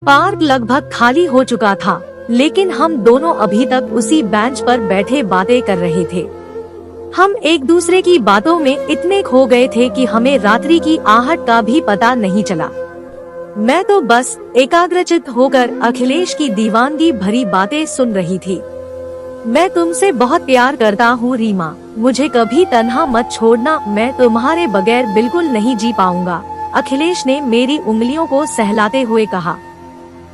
Park लगभग खाली हो चुका था, लेकिन हम दोनों अभी तक उसी बेंच पर बैठे बातें कर रहे थे। हम एक दूसरे की बातों में इतने खो गए थे कि हमें रात्रि की आहट का भी पता नहीं चला। मैं तो बस एकाग्रचित्त होकर अखिलेश की दीवानगी भरी बातें सुन रही थी। मैं तुमसे बहुत प्यार करता हूँ रीमा, मुझे कभी तन्हा मत छोड़ना, मैं तुम्हारे बगैर बिल्कुल नहीं जी पाऊंगा, अखिलेश ने मेरी उंगलियों को सहलाते हुए कहा।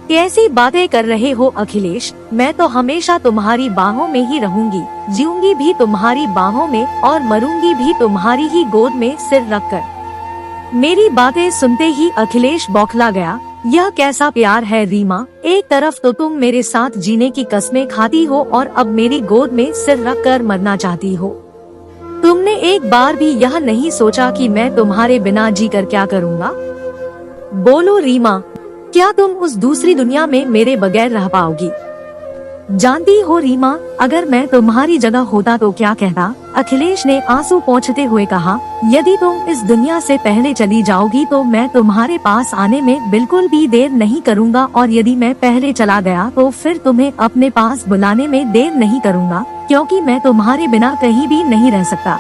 कैसी बातें कर रहे हो अखिलेश, मैं तो हमेशा तुम्हारी बाहों में ही रहूंगी, जीऊंगी भी तुम्हारी बाहों में और मरूंगी भी तुम्हारी ही गोद में सिर रखकर। मेरी बातें सुनते ही अखिलेश बौखला गया। यह कैसा प्यार है रीमा, एक तरफ तो तुम मेरे साथ जीने की कस्में खाती हो और अब मेरी गोद में सिर रखकर मरना चाहती हो। तुमने एक बार भी यह नहीं सोचा कि मैं तुम्हारे बिना जीकर क्या करूँगा? बोलो रीमा, क्या तुम उस दूसरी दुनिया में मेरे बगैर रह पाओगी? जानती हो रीमा, अगर मैं तुम्हारी जगह होता तो क्या कहता, अखिलेश ने आंसू पोंछते हुए कहा। यदि तुम इस दुनिया से पहले चली जाओगी तो मैं तुम्हारे पास आने में बिल्कुल भी देर नहीं करूँगा, और यदि मैं पहले चला गया तो फिर तुम्हें अपने पास बुलाने में देर नहीं करूँगा, क्योंकि मैं तुम्हारे बिना कहीं भी नहीं रह सकता।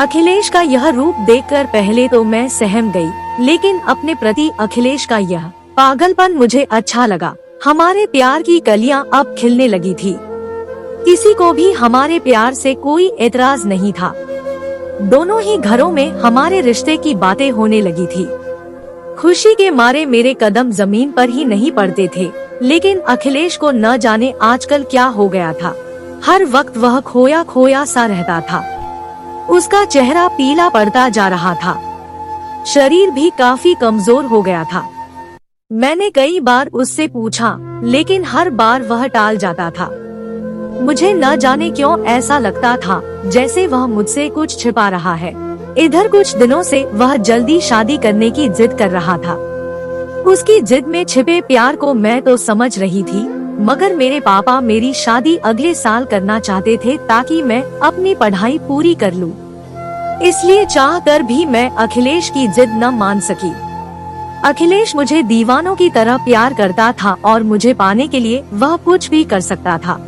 अखिलेश का यह रूप देखकर पहले तो मैं सहम गई, लेकिन अपने प्रति अखिलेश का यह पागलपन मुझे अच्छा लगा। हमारे प्यार की कलियां अब खिलने लगी थी। किसी को भी हमारे प्यार से कोई एतराज नहीं था। दोनों ही घरों में हमारे रिश्ते की बातें होने लगी थी। खुशी के मारे मेरे कदम जमीन पर ही नहीं पड़ते थे, लेकिन अखिलेश को न जाने आजकल क्या हो गया था। हर वक्त वह खोया खोया सा रहता था। उसका चेहरा पीला पड़ता जा रहा था, शरीर भी काफी कमजोर हो गया था। मैंने कई बार उससे पूछा, लेकिन हर बार वह टाल जाता था। मुझे न जाने क्यों ऐसा लगता था जैसे वह मुझसे कुछ छिपा रहा है। इधर कुछ दिनों से वह जल्दी शादी करने की जिद कर रहा था। उसकी जिद में छिपे प्यार को मैं तो समझ रही थी, मगर मेरे पापा मेरी शादी अगले साल करना चाहते थे ताकि मैं अपनी पढ़ाई पूरी कर लूं। इसलिए चाहकर भी मैं अखिलेश की जिद न मान सकी। अखिलेश मुझे दीवानों की तरह प्यार करता था और मुझे पाने के लिए वह कुछ भी कर सकता था।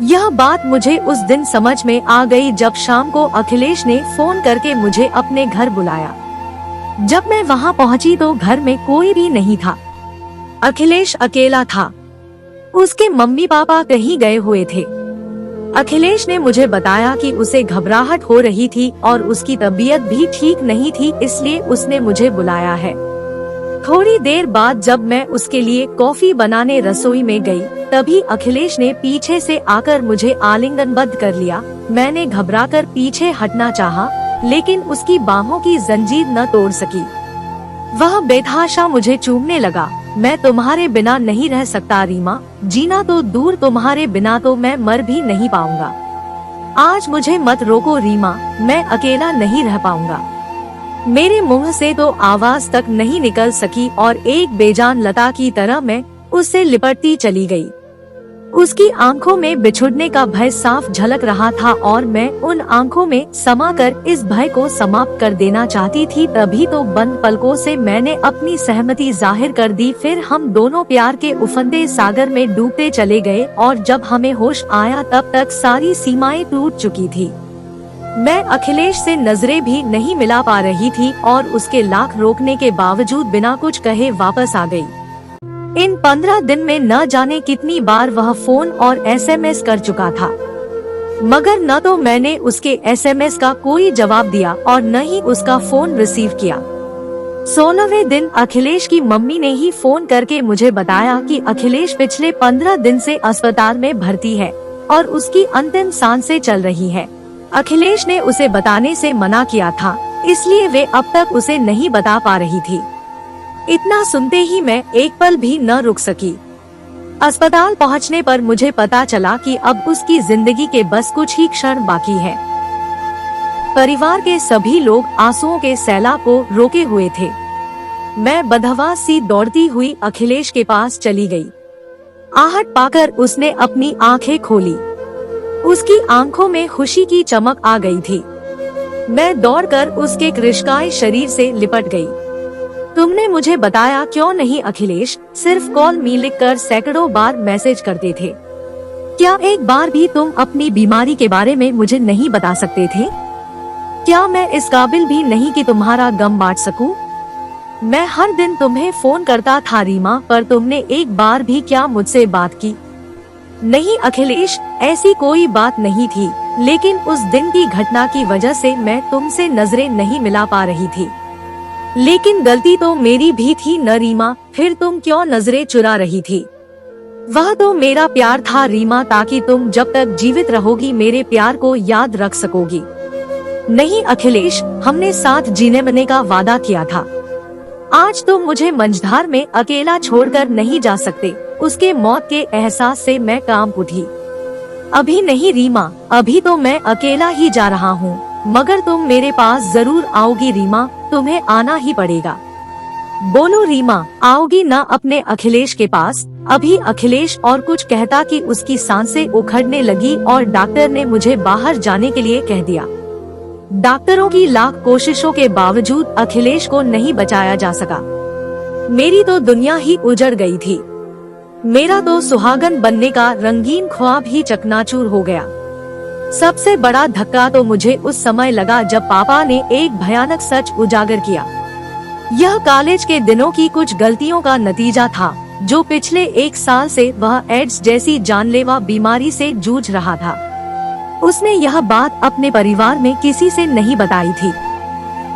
यह बात मुझे उस दिन समझ में आ गई जब शाम को अखिलेश ने फोन करके मुझे अपने घर बुलाया। जब मैं वहां पहुंची तो घर में कोई भी नहीं था। अखिलेश अकेला था। उसके मम्मी पापा कहीं गए हुए थे। अखिलेश ने मुझे बताया कि उसे घबराहट हो रही थी और उसकी तबीयत भी ठीक नहीं थी, इसलिए उसने मुझे बुलाया है। थोड़ी देर बाद जब मैं उसके लिए कॉफी बनाने रसोई में गई, तभी अखिलेश ने पीछे से आकर मुझे आलिंगनबद्ध कर लिया। मैंने घबराकर पीछे हटना चाहा, लेकिन उसकी बाहों की जंजीर न तोड़ सकी। वह बेतहाशा मुझे चूमने लगा। मैं तुम्हारे बिना नहीं रह सकता रीमा, जीना तो दूर तुम्हारे बिना तो मैं मर भी नहीं पाऊंगा। आज मुझे मत रोको रीमा, मैं अकेला नहीं रह पाऊंगा। मेरे मुंह से तो आवाज तक नहीं निकल सकी और एक बेजान लता की तरह मैं उससे लिपटती चली गई। उसकी आंखों में बिछुड़ने का भय साफ झलक रहा था और मैं उन आंखों में समाकर इस भय को समाप्त कर देना चाहती थी। तभी तो बंद पलकों से मैंने अपनी सहमति जाहिर कर दी। फिर हम दोनों प्यार के उफंदे सागर में डूबते चले गए और जब हमें होश आया तब तक सारी सीमाएं टूट चुकी थी। मैं अखिलेश से नजरें भी नहीं मिला पा रही थी और उसके लाख रोकने के बावजूद बिना कुछ कहे वापस आ गई। इन 15 दिन में न जाने कितनी बार वह फोन और एसएमएस कर चुका था, मगर न तो मैंने उसके एसएमएस का कोई जवाब दिया और न ही उसका फोन रिसीव किया। 16वें दिन अखिलेश की मम्मी ने ही फोन करके मुझे बताया कि अखिलेश पिछले 15 दिन से अस्पताल में भर्ती है और उसकी अंतिम सांसें चल रही है। अखिलेश ने उसे बताने से मना किया था, इसलिए वे अब तक उसे नहीं बता पा रही थी। इतना सुनते ही मैं एक पल भी न रुक सकी। अस्पताल पहुंचने पर मुझे पता चला कि अब उसकी जिंदगी के बस कुछ ही क्षण बाकी है। परिवार के सभी लोग आंसुओं के सैलाब को रोके हुए थे। मैं बदहवास सी दौड़ती हुई अखिलेश के पास चली गई। आहट पाकर उसने अपनी आंखें खोली। उसकी आंखों में खुशी की चमक आ गई थी। मैं दौड़कर उसके कृशकाय शरीर से लिपट गई। तुमने मुझे बताया क्यों नहीं अखिलेश, सिर्फ कॉल मी लिखकर सैकड़ों बार मैसेज करते थे। क्या एक बार भी तुम अपनी बीमारी के बारे में मुझे नहीं बता सकते थे? क्या मैं इस काबिल भी नहीं कि तुम्हारा गम बांट सकूं? मैं हर दिन तुम्हें फोन करता था रीमा, पर तुमने एक बार भी क्या मुझसे बात की? नहीं अखिलेश, ऐसी कोई बात नहीं थी, लेकिन उस दिन की घटना की वजह से मैं तुमसे नजरें नहीं मिला पा रही थी। लेकिन गलती तो मेरी भी थी न रीमा, फिर तुम क्यों नजरें चुरा रही थी? वह तो मेरा प्यार था रीमा, ताकि तुम जब तक जीवित रहोगी मेरे प्यार को याद रख सकोगी। नहीं अखिलेश, हमने साथ जीने मरने का वादा किया था। आज तुम मुझे मंझधार में अकेला छोड़कर नहीं जा सकते। उसके मौत के एहसास से मैं कांप उठी। अभी नहीं रीमा, अभी तो मैं अकेला ही जा रहा हूँ, मगर तुम मेरे पास जरूर आओगी रीमा, तुम्हें आना ही पड़ेगा। बोलो रीमा, आओगी ना अपने अखिलेश के पास? अभी अखिलेश और कुछ कहता कि उसकी सांसें उखड़ने लगी और डॉक्टर ने मुझे बाहर जाने के लिए कह दिया। डॉक्टरों की लाख कोशिशों के बावजूद अखिलेश को नहीं बचाया जा सका। मेरी तो दुनिया ही उजड़ गई थी। मेरा तो सुहागन बनने का रंगीन ख्वाब ही चकनाचूर हो गया। सबसे बड़ा धक्का तो मुझे उस समय लगा जब पापा ने एक भयानक सच उजागर किया। यह कॉलेज के दिनों की कुछ गलतियों का नतीजा था, जो पिछले 1 साल से वह एड्स जैसी जानलेवा बीमारी से जूझ रहा था। उसने यह बात अपने परिवार में किसी से नहीं बताई थी,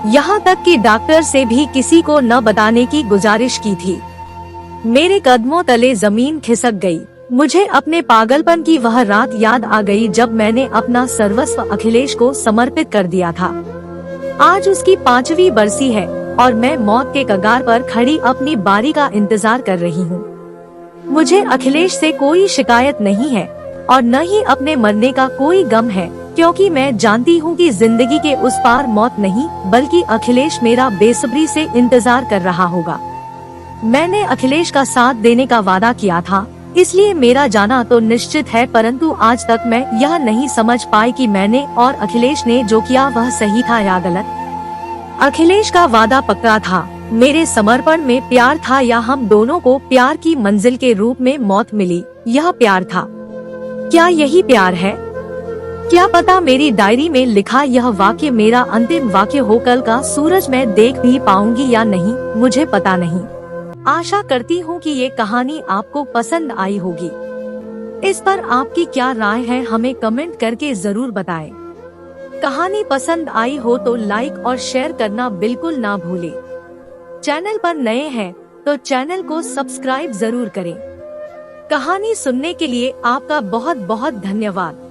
यहाँ तक कि डॉक्टर से भी किसी को न बताने की गुजारिश की थी। मेरे कदमों तले जमीन खिसक गई। मुझे अपने पागलपन की वह रात याद आ गई जब मैंने अपना सर्वस्व अखिलेश को समर्पित कर दिया था। आज उसकी 5वीं बरसी है और मैं मौत के कगार पर खड़ी अपनी बारी का इंतजार कर रही हूँ। मुझे अखिलेश से कोई शिकायत नहीं है और न ही अपने मरने का कोई गम है, क्योंकि मैं जानती हूँ कि जिंदगी के उस पार मौत नहीं, बल्कि अखिलेश मेरा बेसब्री से इंतजार कर रहा होगा। मैंने अखिलेश का साथ देने का वादा किया था, इसलिए मेरा जाना तो निश्चित है, परंतु आज तक मैं यह नहीं समझ पाई कि मैंने और अखिलेश ने जो किया वह सही था या गलत। अखिलेश का वादा पक्का था, मेरे समर्पण में प्यार था, या हम दोनों को प्यार की मंजिल के रूप में मौत मिली, यह प्यार था। क्या यही प्यार है? क्या पता मेरी डायरी में लिखा यह वाक्य मेरा अंतिम वाक्य हो। कल का सूरज मैं देख भी पाऊंगी या नहीं, मुझे पता नहीं। आशा करती हूँ कि ये कहानी आपको पसंद आई होगी। इस पर आपकी क्या राय है, हमें कमेंट करके जरूर बताएं। कहानी पसंद आई हो तो लाइक और शेयर करना बिल्कुल ना भूलें। चैनल पर नए हैं तो चैनल को सब्सक्राइब जरूर करें। कहानी सुनने के लिए आपका बहुत बहुत धन्यवाद।